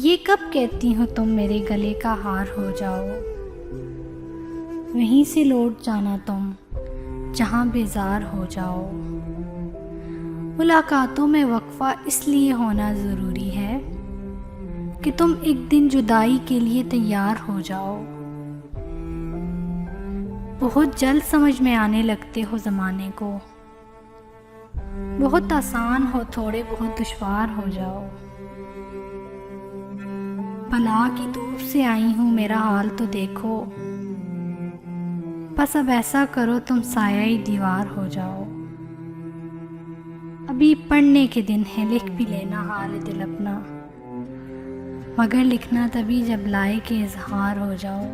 ये कब कहती हो तुम मेरे गले का हार हो जाओ। वहीं से लौट जाना तुम जहाँ बेजार हो जाओ। मुलाकातों में वक्फा इसलिए होना ज़रूरी है कि तुम एक दिन जुदाई के लिए तैयार हो जाओ। बहुत जल्द समझ में आने लगते हो ज़माने को, बहुत आसान हो थोड़े बहुत दुश्वार हो जाओ। भला की धूप से आई हूँ मेरा हाल तो देखो, बस अब ऐसा करो तुम साया ही दीवार हो जाओ। अभी पढ़ने के दिन है, लिख भी लेना हाल दिल अपना, मगर लिखना तभी जब लाए के इजहार हो जाओ।